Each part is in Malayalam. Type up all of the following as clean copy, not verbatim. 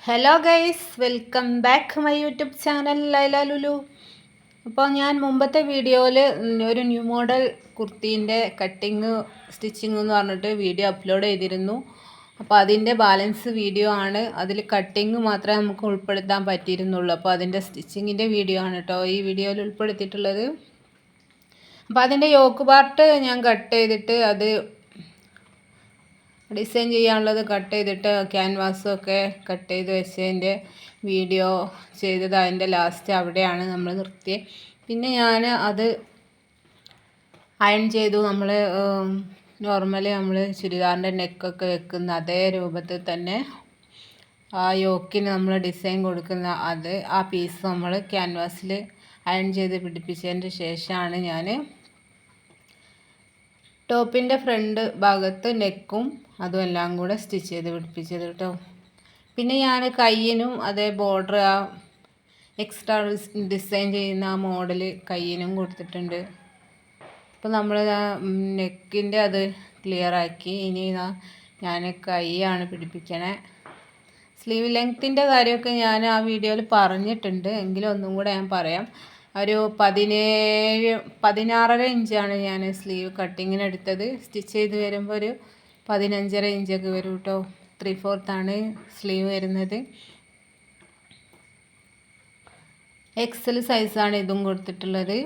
Hello guys, welcome back my YouTube channel Laila Lulu. അപ്പോൾ ഞാൻ മുമ്പത്തെ വീഡിയോയിൽ ഒരു ന്യൂ മോഡൽ കുർത്തീൻ്റെ കട്ടിങ് സ്റ്റിച്ചിങ് എന്ന് പറഞ്ഞിട്ട് വീഡിയോ അപ്ലോഡ് ചെയ്തിരുന്നു. അപ്പോൾ അതിൻ്റെ ബാലൻസ് വീഡിയോ ആണ്. അതിൽ കട്ടിങ് മാത്രമേ നമുക്ക് ഉൾപ്പെടുത്താൻ പറ്റിയിരുന്നുള്ളൂ. അപ്പോൾ അതിൻ്റെ സ്റ്റിച്ചിങ്ങിൻ്റെ വീഡിയോ ആണ് കേട്ടോ ഈ വീഡിയോയിൽ ഉൾപ്പെടുത്തിയിട്ടുള്ളത്. അപ്പോൾ അതിൻ്റെ യോക്ക് പാർട്ട് ഞാൻ കട്ട് ചെയ്തിട്ട് അത് ഡിസൈൻ ചെയ്യാനുള്ളത് കട്ട് ചെയ്തിട്ട് ക്യാൻവാസൊക്കെ കട്ട് ചെയ്ത് വെച്ചതിൻ്റെ വീഡിയോ ചെയ്തത് അതിൻ്റെ ലാസ്റ്റ് അവിടെയാണ് നമ്മൾ നിർത്തിയത്. പിന്നെ ഞാൻ അത് അയൺ ചെയ്തു. നമ്മൾ നോർമലി നമ്മൾ ചുരിദാറിൻ്റെ നെക്കൊക്കെ വെക്കുന്ന അതേ രൂപത്തിൽ തന്നെ ആ യോക്കിന് നമ്മൾ ഡിസൈൻ കൊടുക്കുന്ന ആ പീസ് നമ്മൾ ക്യാൻവാസിൽ അയൺ ചെയ്ത് പിടിപ്പിച്ചതിൻ്റെ ശേഷമാണ് ഞാൻ ടോപ്പിൻ്റെ ഫ്രണ്ട് ഭാഗത്ത് നെക്കും അതും എല്ലാം കൂടെ സ്റ്റിച്ച് ചെയ്ത് പിടിപ്പിച്ചത് കേട്ടോ. പിന്നെ ഞാൻ കയ്യിനും അതേ ബോർഡർ ആ എക്സ്ട്രാ ഡിസൈൻ ചെയ്യുന്ന ആ മോഡൽ കയ്യിനും കൊടുത്തിട്ടുണ്ട്. അപ്പോൾ നമ്മൾ നെക്കിൻ്റെ അത് ക്ലിയറാക്കി. ഇനി ഞാൻ കൈയാണ് പിടിപ്പിക്കണേ. സ്ലീവ് ലെങ്ത്തിൻ്റെ കാര്യമൊക്കെ ഞാൻ ആ വീഡിയോയിൽ പറഞ്ഞിട്ടുണ്ട്, എങ്കിലും ഒന്നും കൂടെ ഞാൻ പറയാം. ഒരു 16.5 ഇഞ്ചാണ് ഞാൻ സ്ലീവ് കട്ടിങ്ങിന് എടുത്തത്. സ്റ്റിച്ച് ചെയ്ത് വരുമ്പോൾ ഒരു 15.5 ഇഞ്ചൊക്കെ വരും കേട്ടോ. 3/4 ആണ് സ്ലീവ് വരുന്നത്. എക്സൽ സൈസാണ് ഇതും കൊടുത്തിട്ടുള്ളത്.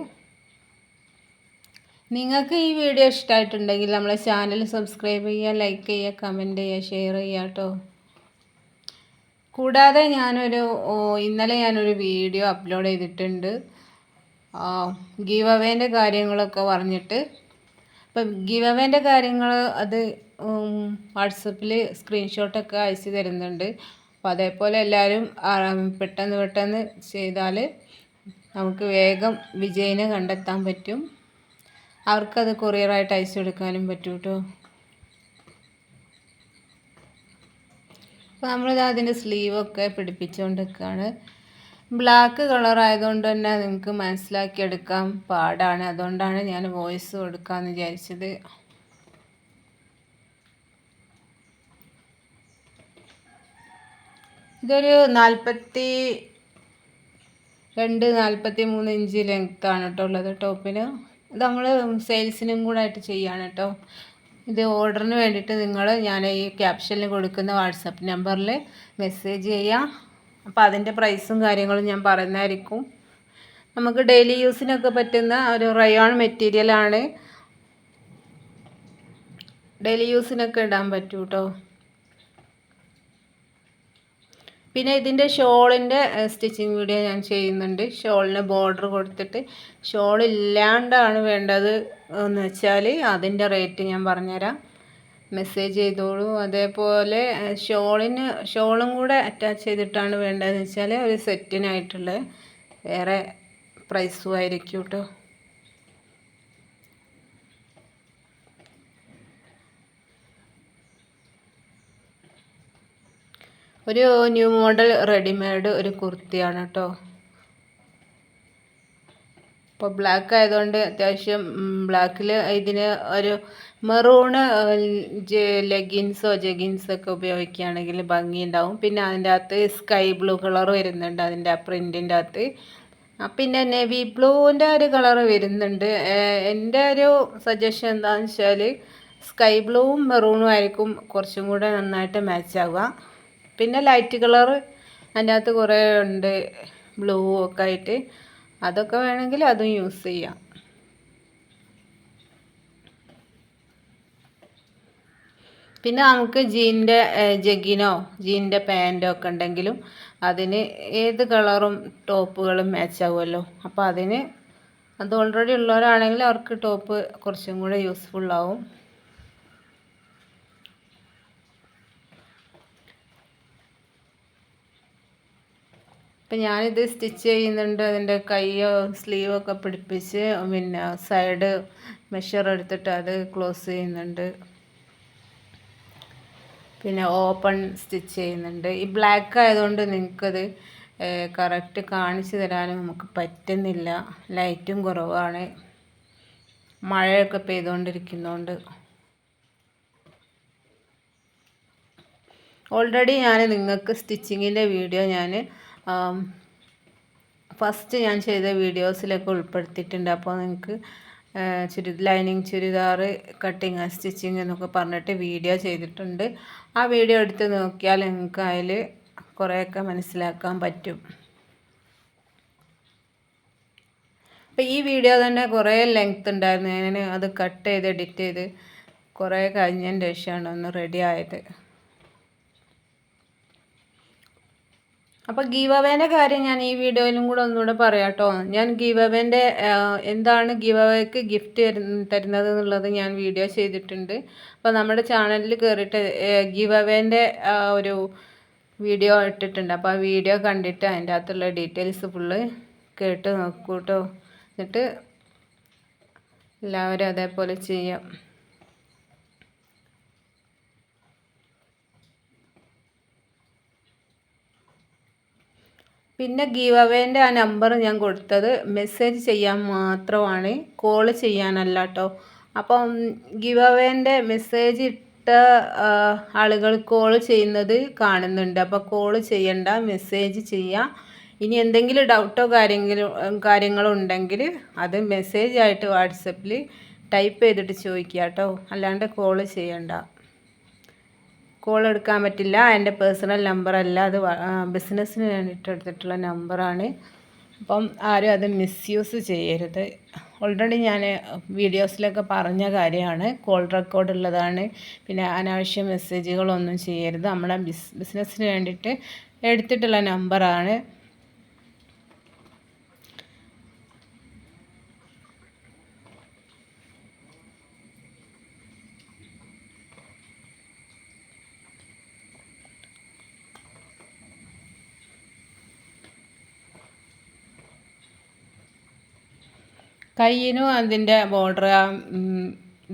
നിങ്ങൾക്ക് ഈ വീഡിയോ ഇഷ്ടമായിട്ടുണ്ടെങ്കിൽ നമ്മളെ ചാനൽ സബ്സ്ക്രൈബ് ചെയ്യുക, ലൈക്ക് ചെയ്യുക, കമൻറ്റ് ചെയ്യുക, ഷെയർ ചെയ്യുക കേട്ടോ. കൂടാതെ ഇന്നലെ ഞാനൊരു വീഡിയോ അപ്ലോഡ് ചെയ്തിട്ടുണ്ട് ഗീവ് അവേൻ്റെ കാര്യങ്ങളൊക്കെ പറഞ്ഞിട്ട്. അപ്പം ഗീവ് അവേൻ്റെ കാര്യങ്ങൾ അത് വാട്സപ്പിൽ സ്ക്രീൻഷോട്ടൊക്കെ അയച്ചു തരുന്നുണ്ട്. അപ്പോൾ അതേപോലെ എല്ലാവരും പെട്ടെന്ന് ചെയ്താൽ നമുക്ക് വേഗം വിജയിനെ കണ്ടെത്താൻ പറ്റും. അവർക്കത് കൊറിയറായിട്ട് അയച്ചു കൊടുക്കാനും പറ്റും കേട്ടോ. അപ്പോൾ നമ്മളിത് അതിൻ്റെ സ്ലീവൊക്കെ പിടിപ്പിച്ചുകൊണ്ടിരിക്കുകയാണ്. ബ്ലാക്ക് കളർ ആയതുകൊണ്ട് തന്നെ നിങ്ങൾക്ക് മനസ്സിലാക്കിയെടുക്കാൻ പാടാണ്. അതുകൊണ്ടാണ് ഞാൻ വോയിസ് കൊടുക്കാമെന്ന് വിചാരിച്ചത്. ഇതൊരു 42-43 ഇഞ്ച് ലെങ്ത്താണ് കേട്ടോ ഉള്ളത് ടോപ്പിന്. ഇത് നമ്മൾ സെയിൽസിനും കൂടെ ആയിട്ട് ചെയ്യാണ് കേട്ടോ. ഇത് ഓർഡറിന് വേണ്ടിയിട്ട് ഞാൻ ഈ ക്യാപ്ഷനിൽ കൊടുക്കുന്ന വാട്സപ്പ് നമ്പറിൽ മെസ്സേജ് ചെയ്യാം. അപ്പോൾ അതിൻ്റെ പ്രൈസും കാര്യങ്ങളും ഞാൻ പറയുന്നതായിരിക്കും. നമുക്ക് ഡെയിലി യൂസിനൊക്കെ പറ്റുന്ന ഒരു റയോൺ മെറ്റീരിയലാണ്. ഡെയിലി യൂസിനൊക്കെ ഇടാൻ പറ്റും കേട്ടോ. പിന്നെ ഇതിൻ്റെ ഷോളിൻ്റെ സ്റ്റിച്ചിങ് വീഡിയോ ഞാൻ ചെയ്യുന്നുണ്ട്. ഷോളിന് ബോർഡർ കൊടുത്തിട്ട് ഷോൾ ഇല്ലാണ്ടാണ് വേണ്ടത് എന്ന് വെച്ചാൽ അതിൻ്റെ റേറ്റ് ഞാൻ പറഞ്ഞുതരാം. മെസ്സേജ് ചെയ്തോളൂ. അതേപോലെ ഷോളും കൂടെ അറ്റാച്ച് ചെയ്തിട്ടാണ് വേണ്ടതെന്ന് വെച്ചാൽ ഒരു സെറ്റിനായിട്ടുള്ള വേറെ പ്രൈസും ആയിരിക്കും കേട്ടോ. ഒരു ന്യൂ മോഡൽ റെഡിമെയ്ഡ് ഒരു കുർത്തിയാണ് കേട്ടോ. ഇപ്പോൾ ബ്ലാക്ക് ആയതുകൊണ്ട് അത്യാവശ്യം ബ്ലാക്കിൽ ഇതിന് ഒരു മെറൂണ് ജെഗിൻസൊക്കെ ഉപയോഗിക്കുകയാണെങ്കിൽ ഭംഗിയുണ്ടാവും. പിന്നെ അതിൻ്റെ അകത്ത് സ്കൈ ബ്ലൂ കളർ വരുന്നുണ്ട് അതിൻ്റെ ആ പ്രിൻറ്റിൻ്റെ അകത്ത്. പിന്നെ നേവി ബ്ലൂവിൻ്റെ ഒരു കളർ വരുന്നുണ്ട്. എൻ്റെ ഒരു സജഷൻ എന്താണെന്ന് വെച്ചാൽ സ്കൈ ബ്ലൂവും മെറൂണും ആയിരിക്കും കുറച്ചും കൂടെ നന്നായിട്ട് മാച്ച് ആവുക. പിന്നെ ലൈറ്റ് കളർ അതിൻ്റെ അകത്ത് കുറേ ഉണ്ട്, ബ്ലൂ ഒക്കെ ആയിട്ട്. അതൊക്കെ വേണമെങ്കിൽ അതും യൂസ് ചെയ്യാം. പിന്നെ നമുക്ക് ജീനിൻ്റെ പാൻറ്റോ ഒക്കെ ഉണ്ടെങ്കിലും അതിന് ഏത് കളറും ടോപ്പുകളും മാച്ച് ആവുമല്ലോ. അപ്പോൾ അത് ഓൾറെഡി ഉള്ളവരാണെങ്കിൽ അവർക്ക് ടോപ്പ് കുറച്ചും കൂടെ യൂസ്ഫുള്ളാവും. അപ്പം ഞാനിത് സ്റ്റിച്ച് ചെയ്യുന്നുണ്ട്. അതിൻ്റെ സ്ലീവൊക്കെ പിടിപ്പിച്ച് പിന്നെ സൈഡ് മെഷർ എടുത്തിട്ട് അത് ക്ലോസ് ചെയ്യുന്നുണ്ട്. പിന്നെ ഓപ്പൺ സ്റ്റിച്ച് ചെയ്യുന്നുണ്ട്. ഈ ബ്ലാക്ക് ആയതുകൊണ്ട് നിങ്ങൾക്കത് കറക്റ്റ് കാണിച്ചു തരാനും നമുക്ക് പറ്റുന്നില്ല. ലൈറ്റും കുറവാണ്, മഴയൊക്കെ പെയ്തുകൊണ്ടിരിക്കുന്നതുകൊണ്ട്. ഓൾറെഡി ഞാൻ നിങ്ങൾക്ക് സ്റ്റിച്ചിങ്ങിൻ്റെ വീഡിയോ ഞാൻ ഫസ്റ്റ് ഞാൻ ചെയ്ത വീഡിയോസിലൊക്കെ ഉൾപ്പെടുത്തിയിട്ടുണ്ട്. അപ്പോൾ നിങ്ങൾക്ക് lining churidar cutting and stitching എന്നൊക്കെ പറഞ്ഞിട്ട് വീഡിയോ ചെയ്തിട്ടുണ്ട്. ആ വീഡിയോ എടുത്ത് നോക്കിയാൽ നിങ്ങൾക്ക് അതിൽ കുറേയൊക്കെ മനസ്സിലാക്കാൻ പറ്റും. അപ്പോൾ ഈ വീഡിയോ തന്നെ കുറേ ലെങ്ത് ഉണ്ടായിരുന്നു. ഞാൻ അത് കട്ട് ചെയ്ത് എഡിറ്റ് ചെയ്ത് കുറേ കഴിഞ്ഞതിന് ശേഷമാണ് ഒന്ന് റെഡി ആയത്. അപ്പോൾ ഗീവ് അവേൻ്റെ കാര്യം ഞാൻ ഈ വീഡിയോയിലും കൂടെ ഒന്നുകൂടെ പറയാം കേട്ടോ. ഞാൻ ഗീവ് അവേൻ്റെ എന്താണ് ഗീവ് അവേക്ക് ഗിഫ്റ്റ് തരുന്നത് എന്നുള്ളത് ഞാൻ വീഡിയോ ചെയ്തിട്ടുണ്ട്. അപ്പോൾ നമ്മുടെ ചാനലിൽ കയറിയിട്ട് ഗീവ് അവേൻ്റെ ഒരു വീഡിയോ ഇട്ടിട്ടുണ്ട്. അപ്പോൾ ആ വീഡിയോ കണ്ടിട്ട് അതിൻ്റെ അകത്തുള്ള ഡീറ്റെയിൽസ് ഫുള്ള് കേട്ട് നോക്കൂ കേട്ടോ. എന്നിട്ട് എല്ലാവരും അതേപോലെ ചെയ്യാം. പിന്നെ ഗീവ് അവേൻ്റെ ആ നമ്പർ ഞാൻ കൊടുത്തത് മെസ്സേജ് ചെയ്യാൻ മാത്രമാണ്, കോൾ ചെയ്യാനല്ല കേട്ടോ. അപ്പം ഗീവ് അവേൻ്റെ മെസ്സേജ് ഇട്ട ആളുകൾ കോൾ ചെയ്യുന്നത് കാണുന്നുണ്ട്. അപ്പോൾ കോൾ ചെയ്യണ്ട, മെസ്സേജ് ചെയ്യാം. ഇനി എന്തെങ്കിലും ഡൗട്ടോ കാര്യങ്ങളോ ഉണ്ടെങ്കിൽ അത് മെസ്സേജായിട്ട് വാട്സപ്പിൽ ടൈപ്പ് ചെയ്തിട്ട് ചോദിക്കുക കേട്ടോ. അല്ലാണ്ട് കോൾ ചെയ്യണ്ട. കോൾ എടുക്കാൻ പറ്റില്ല. എൻ്റെ പേഴ്സണൽ നമ്പറല്ല, അത് ബിസിനസ്സിന് വേണ്ടിയിട്ട് എടുത്തിട്ടുള്ള നമ്പറാണ്. അപ്പം ആരും അത് മിസ്യൂസ് ചെയ്യരുത്. ഓൾറെഡി ഞാൻ വീഡിയോസിലൊക്കെ പറഞ്ഞ കാര്യമാണ്. കോൾ റെക്കോർഡ് ഉള്ളതാണ്. പിന്നെ അനാവശ്യ മെസ്സേജുകളൊന്നും ചെയ്യരുത്. നമ്മുടെ ബിസിനസ്സിന് വേണ്ടിയിട്ട് എടുത്തിട്ടുള്ള നമ്പറാണ്. കയ്യിനും അതിൻ്റെ ബോർഡർ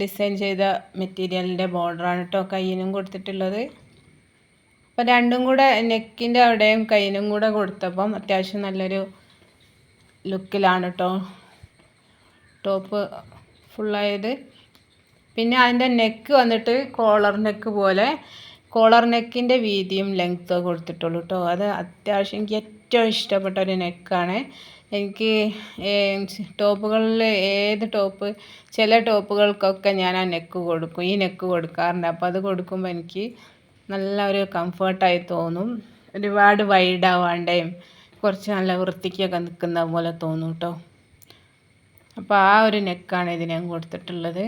ഡിസൈൻ ചെയ്ത മെറ്റീരിയലിൻ്റെ ബോർഡറാണ് കേട്ടോ കയ്യിനും കൊടുത്തിട്ടുള്ളത്. അപ്പോൾ രണ്ടും കൂടെ നെക്കിൻ്റെ അവിടെയും കയ്യിനും കൂടെ കൊടുത്തപ്പം അത്യാവശ്യം നല്ലൊരു ലുക്കിലാണ് കേട്ടോ ടോപ്പ് ഫുള്ളായത്. പിന്നെ അതിൻ്റെ നെക്ക് വന്നിട്ട് കോളർ നെക്ക് പോലെ, കോളർ നെക്കിൻ്റെ വീതിയും ലെങ്ത്തും കൊടുത്തിട്ടുള്ളൂ കേട്ടോ. അത് അത്യാവശ്യം എനിക്ക് ഏറ്റവും ഇഷ്ടപ്പെട്ട ഒരു നെക്കാണ്. എനിക്ക് ടോപ്പുകളിൽ ചില ടോപ്പുകൾക്കൊക്കെ ഞാൻ ആ നെക്ക് കൊടുക്കും, ഈ നെക്ക് കൊടുക്കാറുണ്ട്. അപ്പോൾ അത് കൊടുക്കുമ്പോൾ എനിക്ക് നല്ല ഒരു കംഫർട്ടായി തോന്നും. ഒരുപാട് വൈഡാവാണ്ടേയും കുറച്ച് നല്ല വൃത്തിക്കൊക്കെ നിൽക്കുന്ന പോലെ തോന്നും കേട്ടോ. അപ്പോൾ ആ ഒരു നെക്കാണ് ഇതിന് ഞാൻ കൊടുത്തിട്ടുള്ളത്.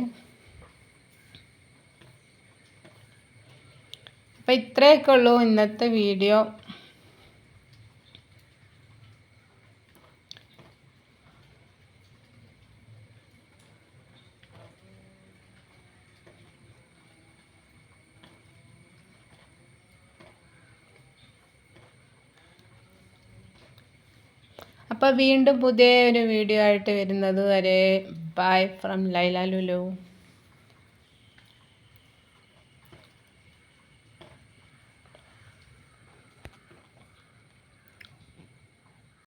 അപ്പോൾ ഇത്രയൊക്കെ ഉള്ളൂ ഇന്നത്തെ വീഡിയോ. അപ്പോൾ വീണ്ടും പുതിയ ഒരു വീഡിയോ ആയിട്ട് വരുന്നത് വരെ ബൈ ഫ്രം ലൈല ലുലു.